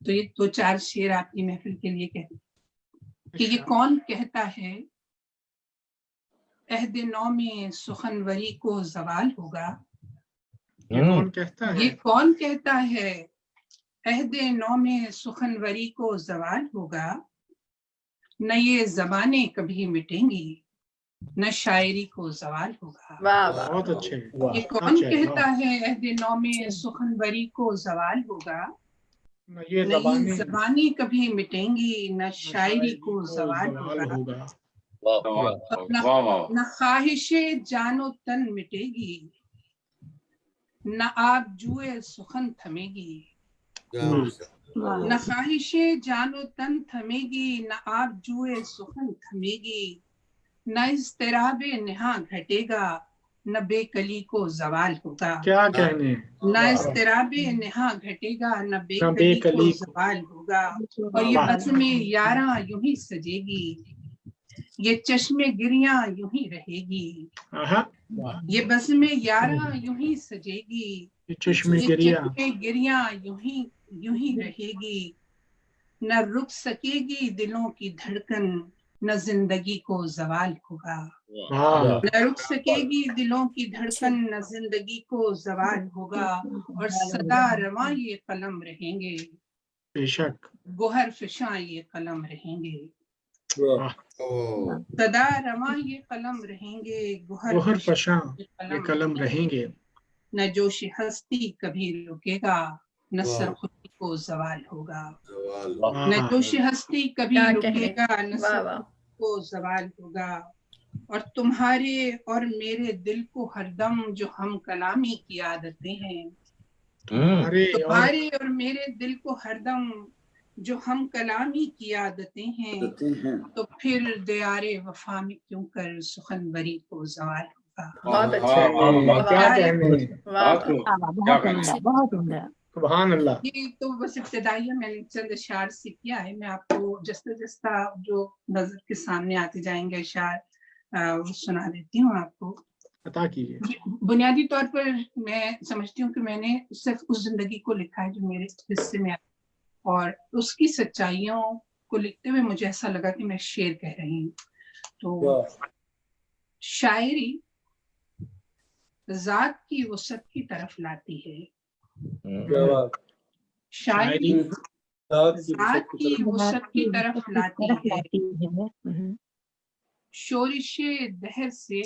تو یہ 2-4 شعر آپ کی محفل کے لیے کہتے ہیں کہ یہ کون کہتا ہے عہد نو میں سخنوری کو زوال ہوگا. یہ کون کہتا ہے؟ یہ کون کہتا ہے عہد نو میں سخنوری کو زوال ہوگا. نہ یہ زبانیں کبھی مٹیں گی نہ شاعری کو زوال ہوگا. بہت اچھے. یہ کون کہتا ہے عہد نو میں سخنوری کو زوال ہوگا. نہ یہ نہ یہ زبانیں کبھی مٹیں گی نہ شاعری کو زوال ہوگا. نہ خواہش جان و تن مٹے گی نہ آپ جوئے سخن تھمے گی. نہ خواہش جان و تن تھمے گی نہ آپ جوئے سخن تھمے گی. نہ اضطراب نہاں گھٹے گا نہ بے کلی کو زوال ہوگا. کیا کہنے. نہ اضطراب نہاں گھٹے گا نہ بے کلی کو زوال ہوگا. اور یہ بزم یاراں یوں ہی سجے گی یہ چشم گریاں یوں ہی رہے گی. یہ بزم یاراں یوں ہی سجے گی یہ چشم گریاں یوں ہی رہے گی. نہ رک سکے گی دلوں کی دھڑکن نہ زندگی کو زوال ہوگا. نہ رک سکے گی دلوں کی دھڑکن نہ زندگی کو زوال ہوگا. اور سدا رواں یہ قلم رہیں گے بے شک گوہر فشاں یہ قلم رہیں گے. سدا رواں یہ قلم رہیں گے گوہر فشاں یہ قلم رہیں گے. نہ جوش ہستی کبھی رکے گا نہ سرخوشی کو زوال ہوگا. نہ جوش ہستی کبھی رکے گا نہ سرخوشی کو زوال ہوگا. اور تمہارے اور میرے دل کو ہر دم جو ہم کلامی کی عادتیں ہیں تمہارے اور میرے دل کو ہر دم جو ہم کلامی کی عادتیں ہیں تو پھر دیار وفا میں کیوں کر سخنوری کو زوال ہوگا. بہت اچھا. بہت عمدہ. سبحان اللہ. یہ تو بس ابتدائیہ میں نے چند اشعار سے کیا ہے. میں آپ کو جستا جستا جو نظر کے سامنے آتے جائیں گے اشعار وہ سنا دیتی ہوں آپ کو. عطا کیجیے. بنیادی طور پر میں سمجھتی ہوں کہ میں نے صرف اس زندگی کو لکھا ہے جو میرے حصے میں آئی اور اس کی سچائیوں کو لکھتے ہوئے مجھے ایسا لگا کہ میں شعر کہہ رہی ہوں. تو شاعری ذات کی وسعت کی طرف لاتی ہے. شاعری ذات کی وسعت کی طرف لاتی ہے. شورش دہر سے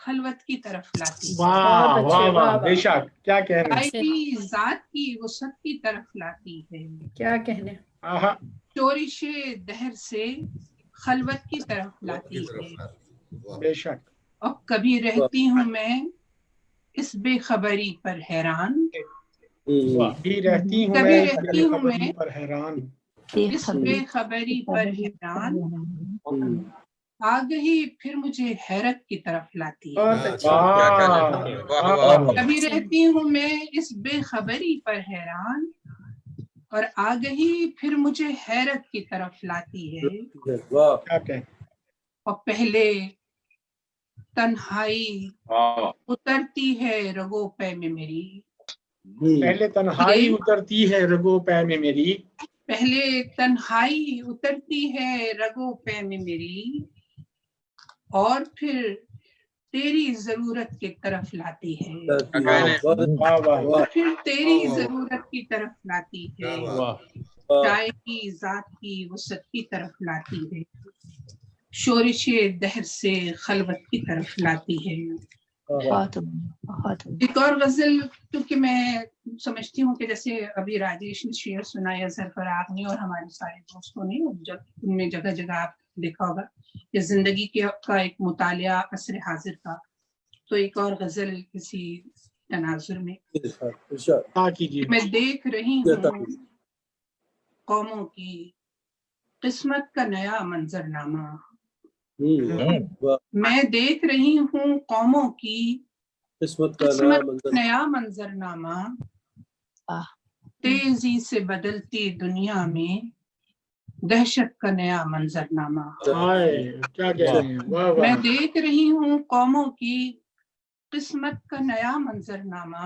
خلوت کی طرف لاتی ہے. واہ واہ واہ بے شک. کیا کہنے. شاعری ذات کی وسعت کی طرف لاتی ہے. کیا کہنے. شورش دہر سے خلوت کی طرف لاتی ہے. بے شک. اور کبھی رہتی ہوں میں اس بے خبری پر حیران. کبھی رہتی ہوں میں پر حیران. اس بے خبری پر حیران آگہی پھر مجھے حیرت کی طرف لاتی ہے. کبھی رہتی ہوں میں اس بے خبری پر حیران اور آگہی پھر مجھے حیرت کی طرف لاتی ہے. اور پہلے تنہائی اترتی ہے رگو پے میں میری. پہلے تنہائی اترتی ہے رگو پے میں میری. پہلے تنہائی اترتی ہے رگو پے میں میری اور پھر تیری ضرورت کی طرف لاتی ہے. اور پھر تیری ضرورت کی طرف لاتی ہے. چائے کی ذات کی وسعت کی طرف لاتی ہے. شورش دہر سے خلوت کی طرف لاتی ہے. ایک اور غزل کیونکہ میں سمجھتی ہوں کہ جیسے ابھی راجیش نے شعر سنایا سرفراز نے اور ہمارے سارے دوستوں نے ان میں جگہ جگہ آپ دیکھا ہوگا کہ زندگی کا ایک مطالعہ عصر حاضر کا. تو ایک اور غزل کسی تناظر میں میں دیکھ رہی ہوں قوموں کی قسمت کا نیا منظرنامہ. میں دیکھ رہی ہوں قوموں کی قسمت کا نیا منظرنامہ. تیزی سے بدلتی دنیا میں دہشت کا نیا منظرنامہ. میں دیکھ رہی ہوں قوموں کی قسمت کا نیا منظرنامہ.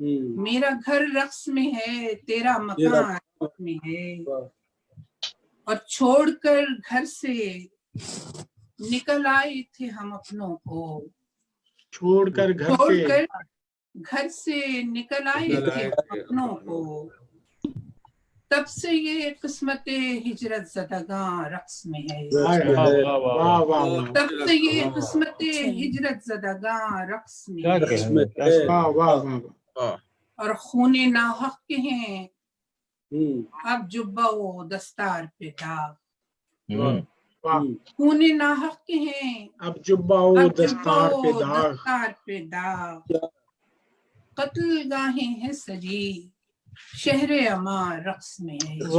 میرا گھر رقص میں ہے، تیرا مکان رقص میں ہے، اور چھوڑ کر گھر سے نکل آئے تھے ہم اپنوں کو، چھوڑ کر گھر سے نکل آئے تھے ہم اپنوں کو، تب سے یہ قسمت ہجرت زدگاں رقص میں ہے، تب سے یہ قسمت ہجرت زدگاں رقص میں ہے، اور خون ناحق کے ہیں اب جبہ و دستار پہ داغ، خون ناحق کے ہیں اب جبہ و دستار پہ داغ، قتل گاہیں ہیں سجی شہر اما رقص میں ہے، قتل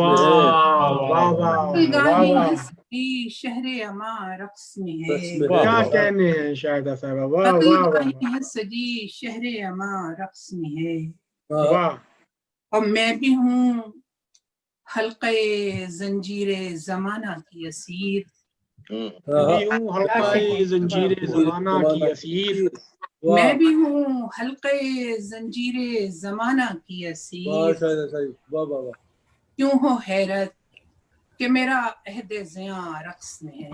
گاہیں ہیں سجی شہر اما رقص میں ہے، کیا کہنے ہیں شاہدہ صاحبہ، واہ قتل واہ گاہیں ہیں سجی شہر اما رقص میں ہے، واہ، اور میں بھی ہوں حلقہ زنجیر زمانہ کی اسیر، بھی ہوں حلقہ زنجیر زمانہ کی اسیر، میں بھی ہوں حلقہ زنجیر زمانہ کی اسیر، کیوں ہو حیرت کہ میرا عہد زیاں رقص میں ہے،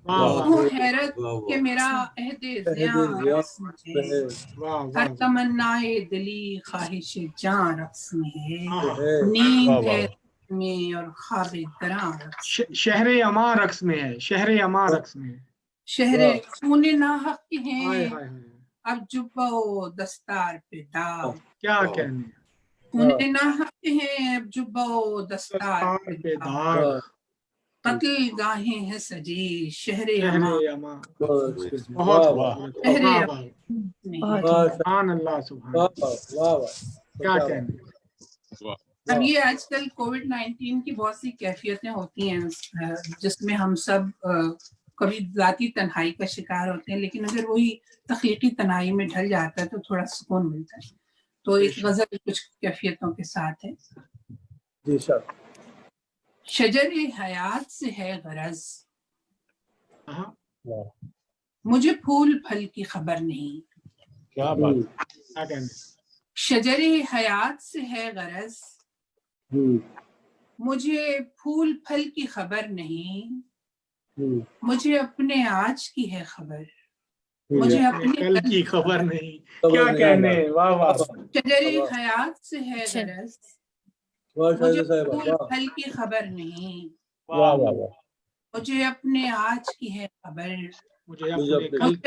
کیوں ہو حیرت کہ میرا عہد زیاں رقص میں ہے، ہر تمنائے دلی خواہش جاں رقص میں ہے، نیند ہے میں اور خواب دراں رقص میں، شہر اما رقص میں ہے، شہر اما رقص میں ہے، شہر خون ناحق کے ہیں اب جبہ و دستار پہ داغ، کیا کہنے ہیں، خون ناحق کے ہیں اب جبہ و دستار پہ داغ، قتل گاہیں ہیں سجی شہر اما، بہت سبحان اللہ سبحان اللہ، کیا کہنے ہیں، اب یہ آج کل کووڈ-19 کی بہت سی کیفیتیں ہوتی ہیں جس میں ہم سب کبھی ذاتی تنہائی کا شکار ہوتے ہیں، لیکن اگر وہی تخلیقی تنہائی میں ڈھل جاتا ہے تو تھوڑا سکون ملتا ہے، تو ایک غزل کچھ کیفیتوں کے ساتھ ہے، شجر حیات سے ہے غرض مجھے پھول پھل کی خبر نہیں، کیا بات، شجر حیات سے ہے غرض مجھے پھول پھل کی خبر نہیں، مجھے اپنے آج کی ہے خبر، مجھے اپنے کل کی خبر نہیں، کیا کہنے ہیں، واہ واہ، شجر حیات سے ہے غرض مجھے پھول پھل کی خبر نہیں، مجھے اپنے آج کی ہے خبر، مجھے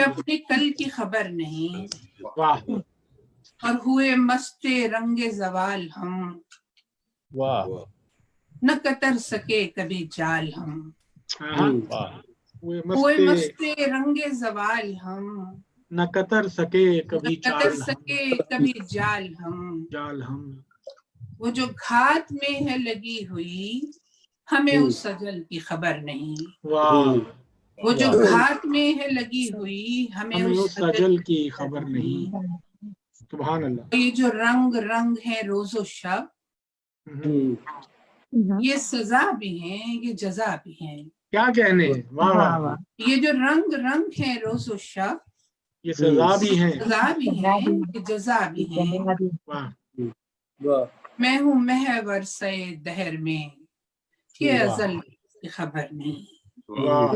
اپنے کل کی خبر نہیں، اور ہوئے مست رنگ زوال ہم نہ کتر سکے کبھی جال ہم، ہوئے مست رنگ زوال ہم نہ کتر سکے کبھی جال ہم، وہ جو گھات میں ہے لگی ہوئی ہمیں اس اجل کی خبر نہیں، وہ جو گھات میں ہے لگی ہوئی ہمیں اس اجل کی خبر نہیں، سبحان اللہ، یہ جو رنگ رنگ ہے روز و شب یہ سزا بھی ہیں یہ جزا بھی ہیں، کیا کہنے ہیں، واہ واہ، یہ جو رنگ رنگ ہے روز و شب یہ سزا بھی ہیں، یہ جزا بھی ہیں، میں ہوں محور سے دہر میں کہ ازل کی خبر نہیں،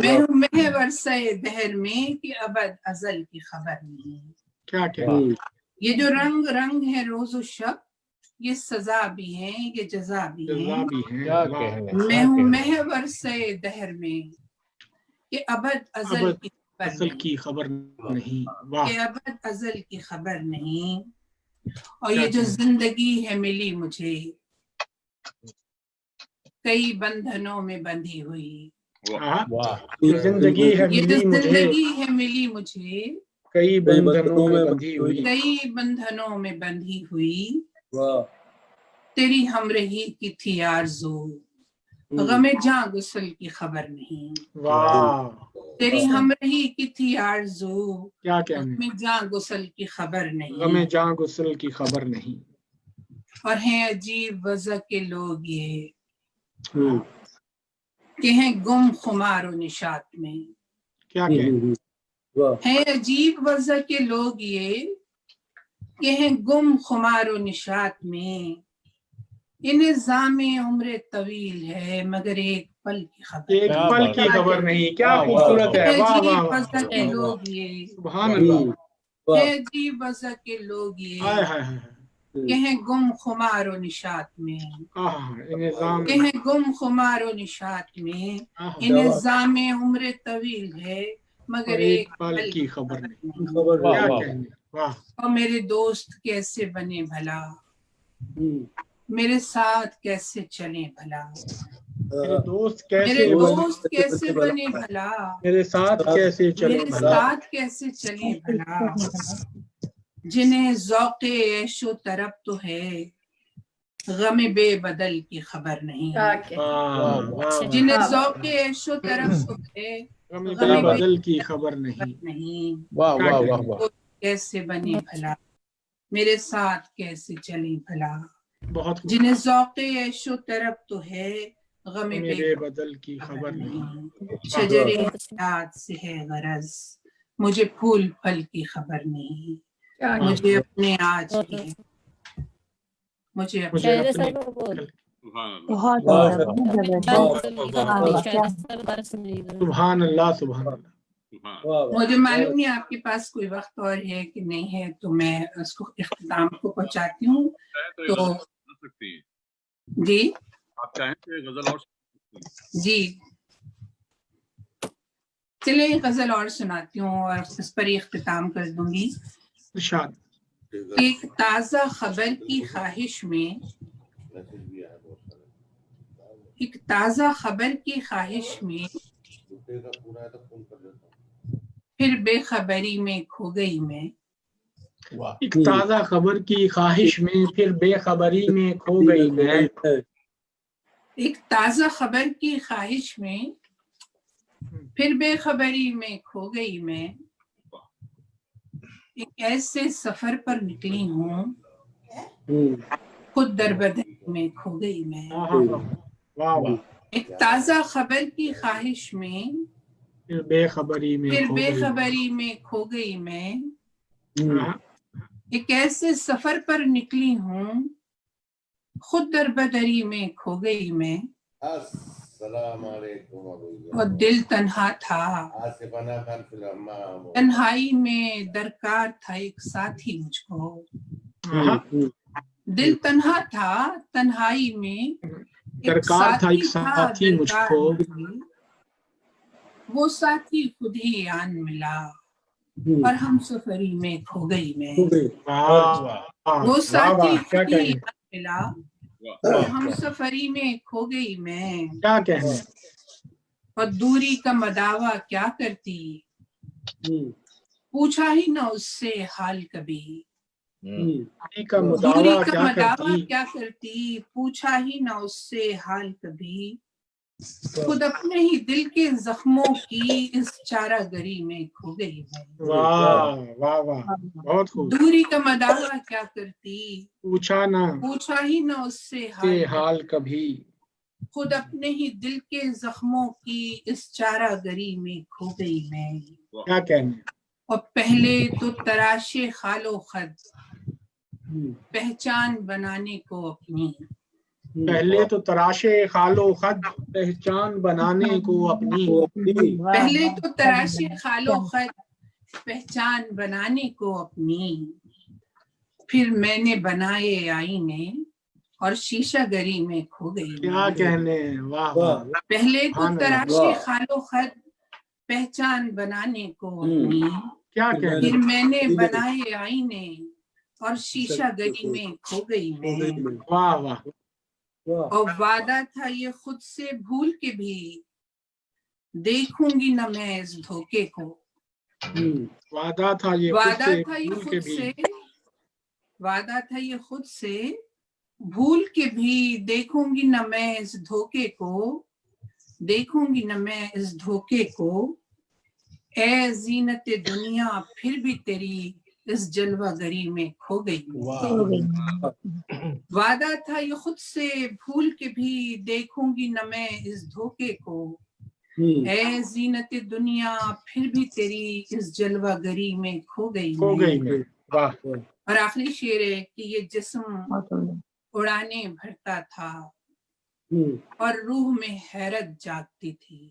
میں ہوں محور سے دہر میں کہ ابد ازل کی خبر نہیں، کیا کہنے ہیں، یہ جو رنگ رنگ ہے روز و شب یہ سزا بھی ہیں یہ جزا بھی ہیں، میں ہوں محور سے دہر میں کہ ابد ازل کی خبر نہیں، کہ ابد ازل کی خبر نہیں، اور یہ جو زندگی ہے ملی مجھے کئی بندھنوں میں بندھی ہوئی، یہ زندگی ہے یہ جو ملی مجھے زندگی ہے ملی مجھے کئی بندھنوں میں بندھی ہوئی، کئی بندھنوں میں بندھی ہوئی، تیری ہمراہی کی تھی آرزو غم جاں غسل کی خبر نہیں، واہ، تیری ہمراہی کی تھی آرزو کیا کہنے، غم جاں غسل کی خبر نہیں، غم جاں غسل کی خبر نہیں، اور ہیں عجیب وضع کے لوگ یہ کہ ہیں گم خمار و نشاط میں، کیا کہنے، ہیں عجیب وضع کے لوگ یہ کہ ہیں گم خمار و نشاط میں، یہ نظام عمر طویل ہے مگر ایک پل کی خبر، ایک پل کی خبر نہیں. کیا خوبصورت ہے. واہ واہ واہ. کے لوگ یہ سبحان اللہ. ہے جی بزا کے لوگ یہ ہائے ہائے ہائے. کہ ہیں گم خمار و نشاط میں، نظام کہ ہیں گم خمار و نشاط میں، یہ نظام عمر طویل ہے مگر ایک پل کی خبر نہیں. خبر کیا کہنے. واہ. اور میرے دوست کیسے بنے بھلا، میرے ساتھ کیسے چلیں بھلا، میرے دوست میرے کیسے دوست کیسے بنے بھلا، میرے ساتھ کیسے چلے میرے بھلا. ساتھ کیسے چلیں بھلا، جنہیں ذوق عیش و طرب تو ہے غم بے بدل کی خبر نہیں، کیا کہنے. واہ واہ. جنہیں ذوق عیش و طرب تو ہے غم غم بے بے بدل کی خبر نہیں. نہیں، واہ واہ واہ وہ واہ. کیسے بنے بھلا، میرے ساتھ کیسے چلیں بھلا، بہت خوب. جنہیں ذوق عیش و طرب تو ہے غم بے بے بدل کی خبر نہیں. شجر حیات سے ہے غرض مجھے پھول پھل کی خبر نہیں، کیا مجھے اپنے آج کی مجھے مجھے اپنے اپنے سبحان اللہ سبحان اللہ. مجھے معلوم نہیں آپ کے پاس کوئی وقت اور ہے کہ نہیں ہے، تو میں اس کو اختتام کو پہنچاتی ہوں. تو جی آپ چاہیں تو غزل اور جی چلیں غزل اور سناتی ہوں اور اس پر ہی اختتام کر دوں گی. ارشاد. ایک تازہ خبر کی خواہش میں، ایک تازہ خبر کی خواہش میں پھر بے خبری میں کھو گئی میں، ایک تازہ خبر کی خواہش میں پھر بے خبری میں کھو گئی میں. ایک تازہ خبر کی خواہش میں پھر بے خبری میں کھو گئی میں، ایک ایسے سفر پر نکلی ہوں خود دربدر میں کھو گئی میں. واہ واہ. ایک تازہ خبر کی خواہش میں پھر بے خبری میں پھر کھو بے گئی. خبری میں کھو گئی میں، ہاں. ایک ایسے سفر پر نکلی ہوں خود دربدری میں کھو گئی میں. السلام علیکم. اور دل تنہا تھا، تنہائی میں درکار تھا ایک ساتھی مجھ کو. ہاں. دل تنہا تھا، تنہائی میں ایک درکار تھا ایک ساتھی ساتھی مجھ درکار کو. مجھے. وہ ساتھی خود ہی آن ملا اور ہم سفری میں کھو گئی میں. وہ ساتھی خود ہی آن ملا اور ہم سفری میں کھو گئی میں. کیا کہنے. اور دوری کا مداوع کیا کرتی، پوچھا ہی نہ اس سے حال کبھی. دوری کا دوری مداوع کا کیا مداوع کرتی. کیا کرتی، پوچھا ہی نہ اس سے حال کبھی. خود اپنے ہی دل کے زخموں کی اس چارہ گری میں کھو گئی میں. واہ واہ واہ. بہت خوب. دوری کا مداوع کیا کرتی، پوچھا ہی نہ اس سے حال کبھی. خود اپنے ہی دل کے زخموں کی اس چارہ گری میں کھو گئی میں. کیا کہنے. اور پہلے تو تراشے خال و خد پہچان بنانے کو اپنی، پہلے تو تراشے خال و خد پہچان بنانے کو اپنی. پہلے تو تراشے خال و خد پہچان بنانے کو اپنی، پھر میں نے بنائے آئینے اور شیشہ گری میں کھو گئی. کیا کہنے. واہ واہ. پہلے تو تراشے خال و خد پہچان بنانے کو اپنی، کیا پھر کہنے. میں نے بنائے آئینے اور شیشہ گری میں کھو گئی میں. واہ واہ. اور وعدہ تھا یہ خود سے بھول کے بھی دیکھوں گی نہ میں اس دھوکے کو. وعدہ تھا یہ وعدہ تھا یہ خود سے، وعدہ تھا یہ خود سے بھول کے بھی دیکھوں گی نہ میں اس دھوکے کو، دیکھوں گی نہ میں اس دھوکے کو. اے زینت دنیا پھر بھی تیری اس جلوہ گری میں کھو گئی. وعدہ تھا یہ خود سے بھول کے بھی دیکھوں گی نہ میں اس دھوکے کو. اے زینت دنیا پھر بھی تیری اس جلوہ گری میں کھو گئی. واہ اور آخری شعر ہے کہ یہ جسم اڑانے بھرتا تھا اور روح میں حیرت جاگتی تھی.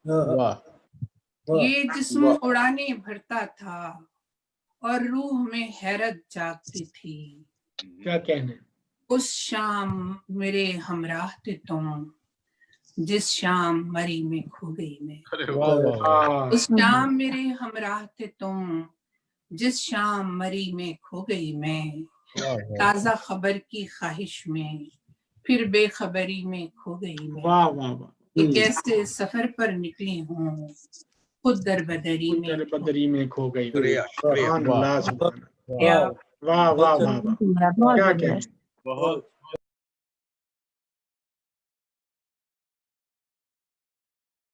واہ یہ جسم اڑانے بھرتا تھا اور روح میں حیرت جاگتی تھی. کیا کہنا ہے؟ اس شام میرے ہمراہ تھے تم جس شام مری میں کھو گئی میں. واہ واہ اس شام میرے ہمراہ تھے تم جس شام مری میں کھو گئی میں. تازہ خبر کی خواہش میں پھر بے خبری میں کھو گئی میں. واہ واہ واہ کہ کیسے سفر پر نکلی ہوں خود در بدری میں. در بدری میں کھو گئی. شکریہ شکریہ سبحان اللہ سبحان اللہ. یا واہ واہ واہ واہ کیا کہنا ہے؟ بہت